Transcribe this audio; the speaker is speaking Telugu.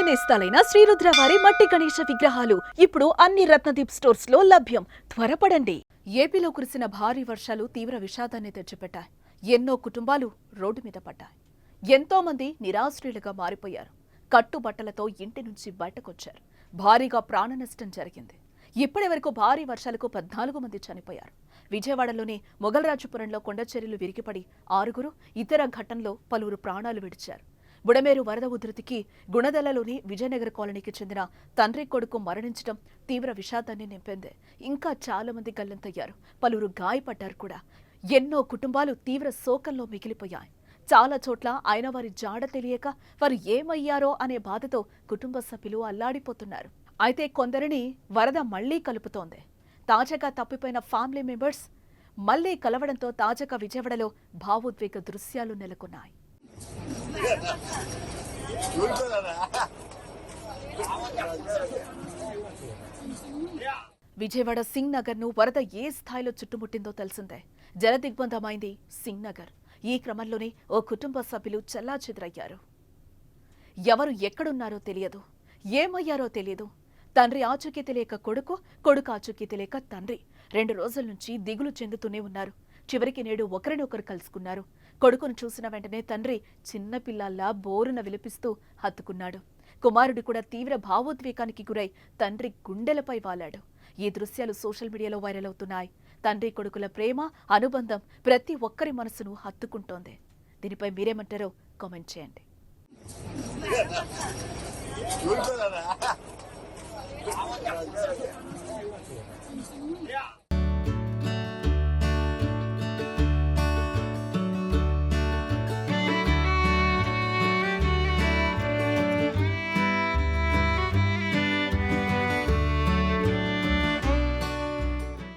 నేస్తాలైన శ్రీరుద్ర వారి మట్టి గణేశ విగ్రహాలు ఇప్పుడు అన్ని రత్నదీప్ స్టోర్స్ లో లభ్యం. త్వరపడండి. ఏపీలో కురిసిన భారీ వర్షాలు తీవ్ర విషాదాన్ని తెచ్చిపెట్టాయి. ఎన్నో కుటుంబాలు రోడ్డు మీద పడ్డాయి. ఎంతో మంది నిరాశ్రయులుగా మారిపోయారు. కట్టుబట్టలతో ఇంటి నుంచి బయటకొచ్చారు. భారీగా ప్రాణ నష్టం జరిగింది. ఇప్పటి వరకు భారీ వర్షాలకు 14 మంది చనిపోయారు. విజయవాడలోని మొగల్రాజుపురంలో కొండచెరువులు విరిగిపడి 6, ఇతర ఘటనలో పలువురు ప్రాణాలు విడిచారు. బుడమేరు వరద ఉధృతికి గుణదలలోని విజయనగర కాలనీకి చెందిన తండ్రి కొడుకు మరణించడం తీవ్ర విషాదాన్ని నింపింది. ఇంకా చాలా మంది గల్లంతయ్యారు. పలువురు గాయపడ్డారు కూడా. ఎన్నో కుటుంబాలు తీవ్ర శోకంలో మిగిలిపోయాయి. చాలా చోట్ల ఆయన వారి జాడ తెలియక వారు ఏమయ్యారో అనే బాధతో కుటుంబ సభ్యులు అల్లాడిపోతున్నారు. అయితే కొందరిని వరద మళ్లీ కలుపుతోంది. తాజాగా తప్పిపోయిన ఫ్యామిలీ మెంబర్స్ మళ్లీ కలవడంతో తాజాగా విజయవాడలో భావోద్వేగ దృశ్యాలు నెలకొన్నాయి. విజయవాడ సింగ్ నగర్ ను వరద ఏ స్థాయిలో చుట్టుముట్టిందో తెలిసిందే. జలదిగ్బంధమైంది సింగ్ నగర్. ఈ క్రమంలోనే ఓ కుటుంబ సభ్యులు చెల్లాచెదరయ్యారు. ఎవరు ఎక్కడున్నారో తెలియదు, ఏమయ్యారో తెలియదు. తండ్రి ఆచూకీ తెలియక కొడుకు, కొడుకు ఆచూకీ తెలియక తండ్రి 2 రోజుల నుంచి దిగులు చెందుతూనే ఉన్నారు. చివరికి నేడు ఒకరినొకరు కలుసుకున్నారు. కొడుకును చూసిన వెంటనే తండ్రి చిన్నపిల్లల్లా బోరున విలపిస్తూ హత్తుకున్నాడు. కుమారుడు కూడా తీవ్ర భావోద్వేగానికి గురై తండ్రి గుండెలపై వాలాడు. ఈ దృశ్యాలు సోషల్ మీడియాలో వైరల్ అవుతున్నాయి. తండ్రి కొడుకుల ప్రేమ, అనుబంధం ప్రతి ఒక్కరి మనసును హత్తుకుంటోంది. దీనిపై మీరేమంటారో కామెంట్ చేయండి.